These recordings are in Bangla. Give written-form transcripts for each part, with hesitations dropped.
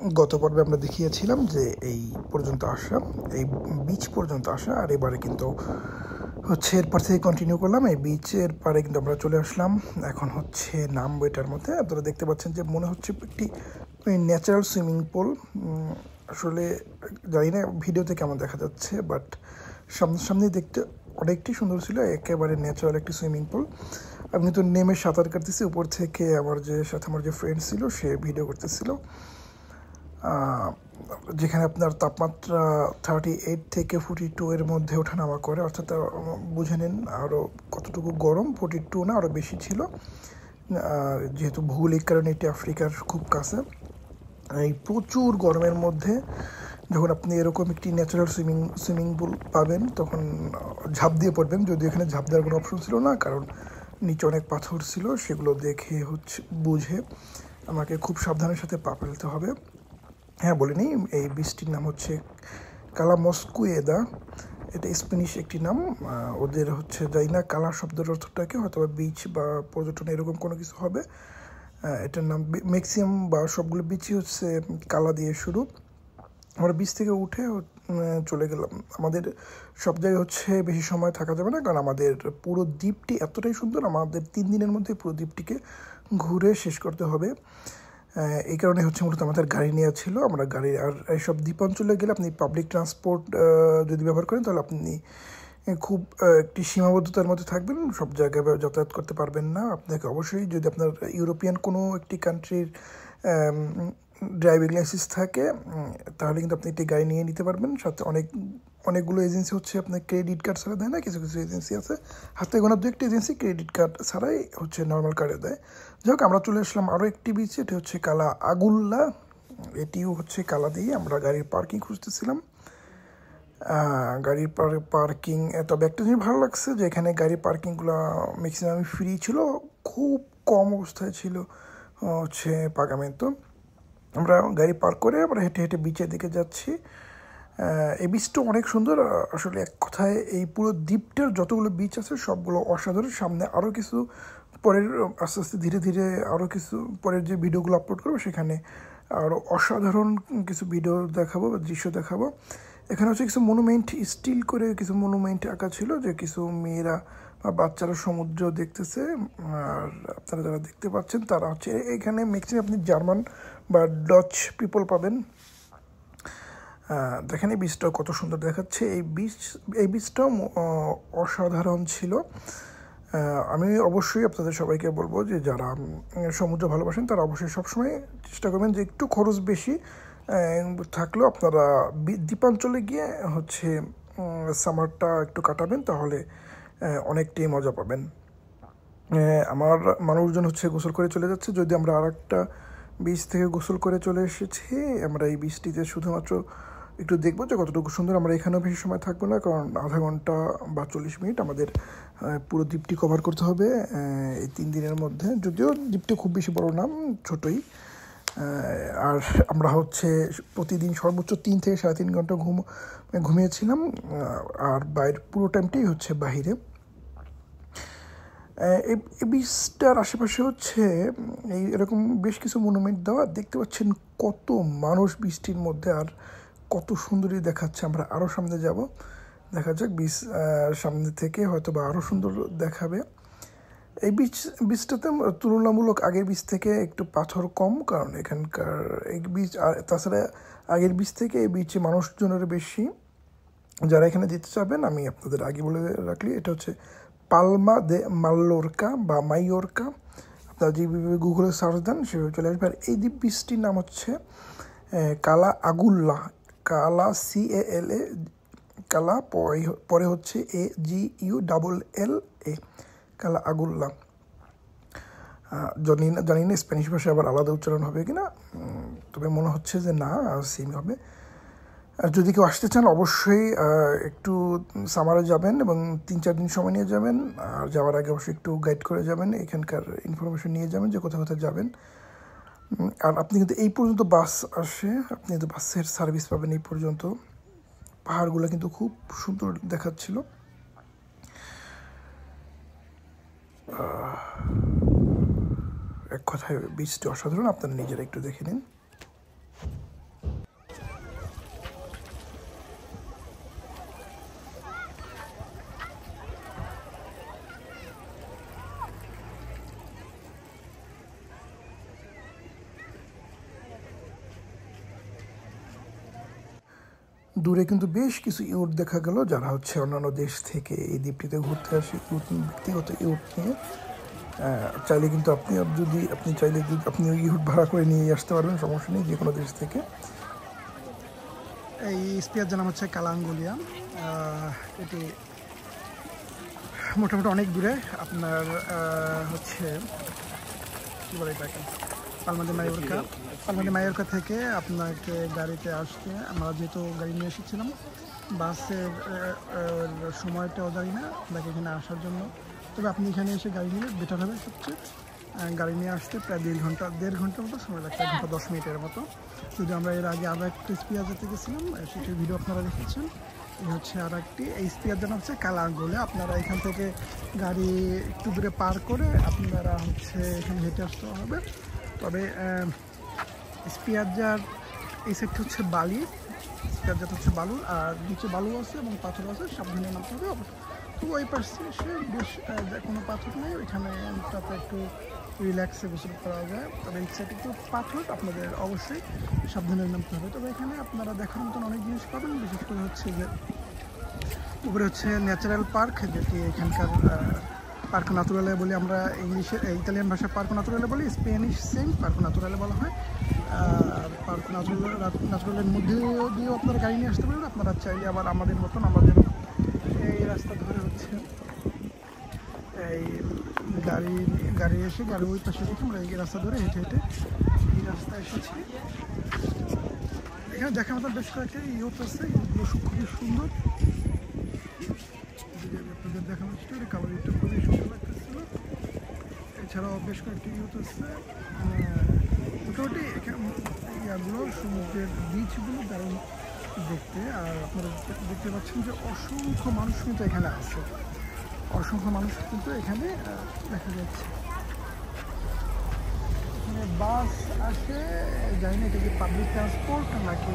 গত পর্বে আমরা দেখিয়েছিলাম যে এই পর্যন্ত আসা, এই বিচ পর্যন্ত আসা, আর এবারে কিন্তু হচ্ছে এরপর থেকে কন্টিনিউ করলাম। এই বিচের পারে কিন্তু আমরা চলে আসলাম। এখন হচ্ছে নামবো এটার মধ্যে। আপনারা দেখতে পাচ্ছেন যে মনে হচ্ছে একটি ন্যাচারাল সুইমিং পুল। আসলে জানি না ভিডিওতে কেমন দেখা যাচ্ছে, বাট সামনাসামনি দেখতে অনেকটি সুন্দর ছিল, একেবারে ন্যাচারাল একটি সুইমিং পুল। আমি তো নেমে সাঁতার কাটতেছি উপর থেকে, আমার যে ফ্রেন্ড ছিল সে ভিডিও করতেছিল, যেখানে আপনার তাপমাত্রা 38 থেকে 42 এর মধ্যে ওঠানামা করে, অর্থাৎ বুঝে নিন আরও কতটুকু গরম। 42 না, আরও বেশি ছিল। আর যেহেতু ভৌগোলিক কারণে এটি আফ্রিকার খুব কাছে, এই প্রচুর গরমের মধ্যে যখন আপনি এরকম একটি ন্যাচারাল সুইমিং পুল পাবেন, তখন ঝাঁপ দিয়ে পড়বেন। যদিও এখানে ঝাঁপ দেওয়ার কোনো অপশন ছিল না, কারণ নিচে অনেক পাথর ছিল, সেগুলো দেখে বুঝে আমাকে খুব সাবধানের সাথে পা ফেলতে হবে। হ্যাঁ, বলিনি, এই বীজটির নাম হচ্ছে কালা মস্কুয়েদা। এটা স্প্যানিশ একটি নাম। ওদের হচ্ছে যাই না কালা শব্দের অর্থটাকে হয়তো বিচ বা পর্যটন এরকম কোনো কিছু হবে। এটার নাম ম্যাক্সিমাম বা সবগুলো বিচই হচ্ছে কালা দিয়ে শুরু। আমরা বিচ থেকে উঠে চলে গেলাম। আমাদের সব জায়গায় হচ্ছে বেশি সময় থাকা যাবে না, কারণ আমাদের পুরো দ্বীপটি এতটাই সুন্দর, আমাদের 3 দিনের মধ্যে পুরো দ্বীপটিকে ঘুরে শেষ করতে হবে। এই কারণে হচ্ছে মূলত আমাদের গাড়ি নেওয়া ছিল। আমরা গাড়ি, আর এইসব দ্বীপাঞ্চলে গেলে আপনি পাবলিক ট্রান্সপোর্ট যদি ব্যবহার করেন, তাহলে আপনি খুব একটি সীমাবদ্ধতার মধ্যে থাকবেন, সব জায়গায় যাতায়াত করতে পারবেন না। আপনাকে অবশ্যই, যদি আপনার ইউরোপিয়ান কোনো একটি কান্ট্রির ড্রাইভিং লাইসেন্স থাকে, তাহলে কিন্তু আপনি একটি গাড়ি নিয়ে নিতে পারবেন। সাথে অনেকগুলো এজেন্সি হচ্ছে আপনার ক্রেডিট কার্ড ছাড়া দেয় না, কিছু কিছু এজেন্সি আছে হাতে গোনা 2-1টি এজেন্সি ক্রেডিট কার্ড ছাড়াই হচ্ছে নর্মাল কার্ডে দেয়। যাই হোক, আমরা চলে আসলাম আরও একটি বিচে, এটি হচ্ছে কালা আগুল্লা। এটিও হচ্ছে কালা দিয়ে। আমরা গাড়ির পার্কিং খুঁজতেছিলাম, গাড়ির পার্কিং। তবে একটা জিনিস ভালো লাগছে যে এখানে গাড়ির পার্কিংগুলো ম্যাক্সিমাম ফ্রি ছিল, খুব কম অবস্থায় ছিল হচ্ছে পাগামেন্তো। আমরা গাড়ি পার্ক করে আমরা হেঁটে হেঁটে বিচের দিকে যাচ্ছি। এই বিচটা অনেক সুন্দর। আসলে এক কথায় এই পুরো দ্বীপটার যতগুলো বিচ আছে সবগুলো অসাধারণ। সামনে আরও কিছু পরের, আস্তে আস্তে ধীরে ধীরে আরও কিছু পরের যে ভিডিওগুলো আপলোড করবো, সেখানে আরও অসাধারণ কিছু ভিডিও দেখাবো বা দৃশ্য দেখাবো। এখানে হচ্ছে কিছু মনুমেন্ট, স্টিল করে কিছু মনুমেন্ট আঁকা ছিল, যে কিছু মেয়েরা বা বাচ্চারা সমুদ্র দেখতেছে। আর আপনারা যারা দেখতে পাচ্ছেন তারা হচ্ছে এখানে ম্যাক্সিমাম আপনি জার্মান বা ডচ পিপল পাবেন। দেখেন এই বীজটাও কত সুন্দর দেখাচ্ছে। এই বীজটাও অসাধারণ ছিল। আমি অবশ্যই আপনাদের সবাইকে বলবো যে যারা সমুদ্র ভালোবাসেন তারা অবশ্যই সবসময় চেষ্টা করবেন যে একটু খরচ বেশি থাকলেও আপনারা দ্বীপাঞ্চলে গিয়ে হচ্ছে সামারটা একটু কাটাবেন, তাহলে অনেকটাই মজা পাবেন। আমার মানুষজন হচ্ছে গোসল করে চলে যাচ্ছে, যদি আমরা আর একটা বিচ থেকে গোসল করে চলে এসেছি। আমরা এই বিচটিতে শুধুমাত্র একটু দেখবো যে কতটুকু সুন্দর। আমরা এখানেও বেশি সময় থাকবো না, কারণ আধা ঘন্টা বা 40 মিনিট আমাদের পুরো দ্বীপটি কভার করতে হবে এই 3 দিনের মধ্যে। যদিও দ্বীপটি খুব বেশি বড় না, ছোটোই। আর আমরা হচ্ছে প্রতিদিন সর্বোচ্চ 3 থেকে 3.5 ঘন্টা ঘুমিয়েছিলাম। আর বাইরের পুরো টাইমটাই হচ্ছে বাহিরে। এই বিচটার আশেপাশে হচ্ছে এরকম বেশ কিছু মনুমেন্ট দেওয়া, দেখতে পাচ্ছেন কত মানুষ বৃষ্টির মধ্যে, আর কত সুন্দরই দেখাচ্ছে। আমরা আরও সামনে যাব, দেখা যাক বিচ সামনে থেকে হয়তো বা আরও সুন্দর দেখাবে। এই বীজটাতে তুলনামূলক আগের বীজ থেকে একটু পাথর কম, কারণ এখানকার এই বীজ, তাছাড়া আগের বীজ থেকে এই বীজে মানুষজনের বেশি। যারা এখানে যেতে চাবেন, আমি আপনাদের আগে বলে রাখলি, এটা হচ্ছে পালমা দে মাল্লোরকা বা মাইয়োরকা। আপনারা যেভাবে গুগলে সার্চ দেন সেভাবে চলে আসবে। আর এই দ্বীপ বীজটির নাম হচ্ছে কালা আগুল্লা, কালা CALA, কালা পরে হচ্ছে AGULLA, কালা আগুল্লা। জানি না স্প্যানিশ ভাষায় আবার আলাদা উচ্চারণ হবে কি না, তবে মনে হচ্ছে যে না, সেম হবে। আর যদি কেউ আসতে চান অবশ্যই একটু সামারে যাবেন এবং 3-4 দিন সময় নিয়ে যাবেন। আর যাওয়ার আগে অবশ্যই একটু গাইড করে যাবেন, এখানকার ইনফরমেশন নিয়ে যাবেন যে কোথায় কোথায় যাবেন। আর আপনি কিন্তু এই পর্যন্ত বাস আসে, আপনি কিন্তু বাসের সার্ভিস পাবেন এই পর্যন্ত। পাহাড়গুলো কিন্তু খুব সুন্দর দেখাচ্ছিল। এক কথায় বীজটি অসাধারণ, আপনারা নিজেরা একটু দেখে নিন। দূরে কিন্তু বেশ কিছু ইউট দেখা গেল, যারা হচ্ছে অন্যান্য দেশ থেকে এই দ্বীপটিতে ঘুরতে আসে ব্যক্তিগত ইউট নিয়ে। চাইলে কিন্তু আপনি চাইলে যদি আপনি ইউট ভাড়া করে নিয়ে আসতে পারবেন, সমস্যা নেই, যে কোনো দেশ থেকে। এই স্পিয়ার নাম হচ্ছে কালাঙ্গুলিয়া। এটি মোটামুটি অনেক দূরে, আপনার হচ্ছে কী বলে এটাকে, পালমা মায়োরকা থেকে আপনাকে গাড়িতে আসতে, আমরা যেহেতু গাড়ি নিয়ে এসেছিলাম, বাসের সময়টাও জানি না আপনাকে এখানে আসার জন্য। তবে আপনি এখানে এসে গাড়ি নিলে বেটার হবে সবচেয়ে। গাড়ি নিয়ে আসতে প্রায় দেড় ঘন্টার মতো সময় লাগছে, 1 ঘন্টা 10 মিনিটের মতো। যদি আমরা এর আগে আরও একটা স্পিয়ার যেতে গেছিলাম, সেটির ভিডিও আপনারা দেখেছেন। এই হচ্ছে আর একটি, এই স্পিয়ার জানা হচ্ছে কালাঙ্গুলে। আপনারা এখান থেকে গাড়ি একটু দূরে পার করে আপনারা হচ্ছে এখানে হেঁটে আসতে হবে। তবে স্পিয়ারজার এই সাইডটা হচ্ছে বালি, স্পিয়ারজার হচ্ছে বালু, আর নিচে বালু আছে এবং পাথর আছে, সাবধানে নামতে হবে। তো ওই পাশে এসে বেশ কোনো পাথর নেই, ওইখানে তাতে একটু রিল্যাক্সে গোসল করা যায়। তবে এই সাইডে একটু পাথর, আপনাদের অবশ্যই সাবধানে নামতে হবে। তবে এখানে আপনারা দেখার মতন অনেক জিনিস পাবেন, বিশেষ করে হচ্ছে যে উপরে হচ্ছে ন্যাচারাল পার্ক, যেটি এখানকার পার্কো ন্যাচুরালে বলি আমরা ইতালিয়ান ভাষায় পার্কো ন্যাচুরালে বলি, স্পেনিশ সেম পার্কো ন্যাচুরালে বলা হয়। আর পার্কো ন্যাচুরালের মধ্যে দিয়েও আপনারা গাড়ি নিয়ে আসতে পারেন। আপনারা চাইলে আবার আমাদের মতন, আমাদের এই রাস্তা ধরে হচ্ছে এই গাড়ি এসে গাড়ি ওই পাশে রেখে আমরা এই রাস্তা ধরে হেঁটে হেঁটে এই রাস্তায় এসেছি। এখানে দেখার মতো বেশ কয়েকটা ইউথ আছে, ইউথগুলো খুবই সুন্দর। আপনাদের দেখানো হচ্ছে কালার ইউথটা খুবই সুন্দর লাগতেছিল। এছাড়াও বেশ কয়েকটি ইউথ আছে। মোটামুটি ইয়াগুলো সমুদ্রের বিচগুলো দারুণ দেখতে। আর আপনারা দেখতে পাচ্ছেন যে অসংখ্য মানুষ কিন্তু এখানে আছে, অসংখ্য মানুষ কিন্তু এখানে দেখা যাচ্ছে। এখানে বাস আসে, জানি না এটা কি পাবলিক ট্রান্সপোর্ট নাকি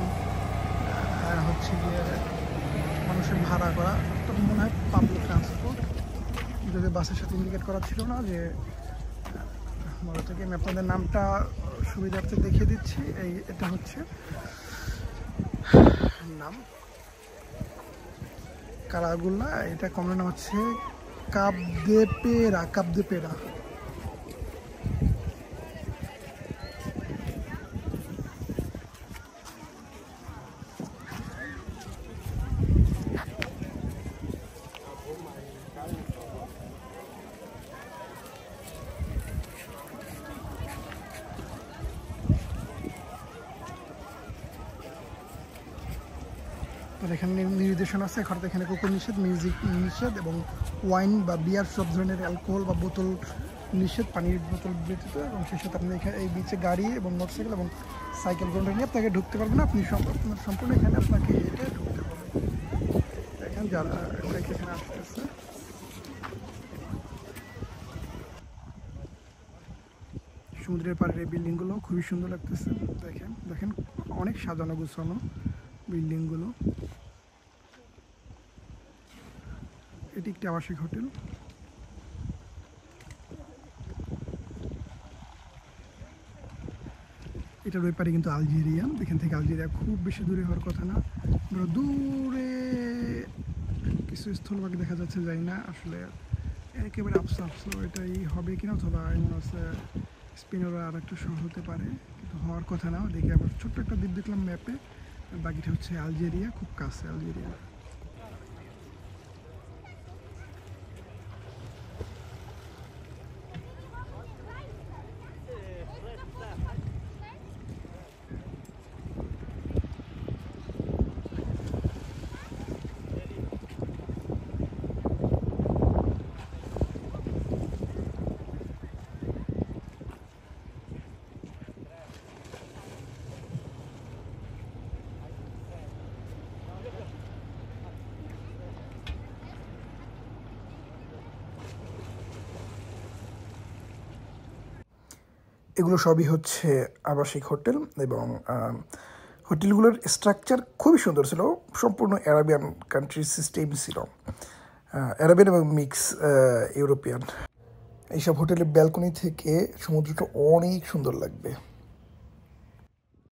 হচ্ছে গিয়ে মানুষের ভাড়া করা, তো মনে হয় পাবলিক ট্রান্সপোর্ট। যদি বাসের সাথে ইন্ডিকেট করা ছিল না, যে মনে থেকে আমি আপনাদের নামটা সুবিধার্থে দেখিয়ে দিচ্ছি। এটা হচ্ছে নাম কালাগুল্লা, এটা কমন নাম হচ্ছে কাবদেপেরা। এখানে নির্দেশনা আছে, এখানে কুকুর নিষেধ, মিউজিক নিষেধ এবং ওয়াইন বা বিয়ার, সব ধরনের অ্যালকোহল বা বোতল নিষেধ, পানির বোতল ব্যতীত। এবং সেই সাথে আপনি এখানে এই বিচে গাড়ি এবং মোটরসাইকেল এবং সাইকেল কোনটা নিয়ে আপনাকে ঢুকতে পারবেন না, আপনি আপনার সম্পূর্ণ এখানে আপনাকে এটা ঢুকতে পারবেন। এখানে যারা এখানে আসতেছে, সমুদ্রের পাড়ের এই বিল্ডিংগুলো খুবই সুন্দর লাগতেছে। দেখেন অনেক সাজানো গোছানো বিল্ডিংগুলো। এটি একটি আবাসিক হোটেল। এটার ব্যাপারে কিন্তু আলজেরিয়া, এখান থেকে আলজেরিয়া খুব বেশি দূরে হওয়ার কথা না। দূরে কিছু স্থলভাগ দেখা যাচ্ছে, যাই না আসলে একেবারে আফসো এটাই হবে কিনা, অথবা এমন আছে স্পেনেরও আর একটা শহর হতে পারে, কিন্তু হওয়ার কথা না। দেখে আবার ছোট্ট একটা দ্বীপ দেখলাম ম্যাপে, বাকিটা হচ্ছে আলজেরিয়া, খুব কাছে আলজেরিয়া। এগুলো সবই হচ্ছে আবাসিক হোটেল, এবং হোটেলগুলোর স্ট্রাকচার খুবই সুন্দর ছিল, সম্পূর্ণ অ্যারাবিয়ান কান্ট্রি সিস্টেম ছিল, অ্যারাবিয়ান এবং মিক্স ইউরোপিয়ান। এইসব হোটেলের ব্যালকনি থেকে সমুদ্রটা অনেক সুন্দর লাগবে।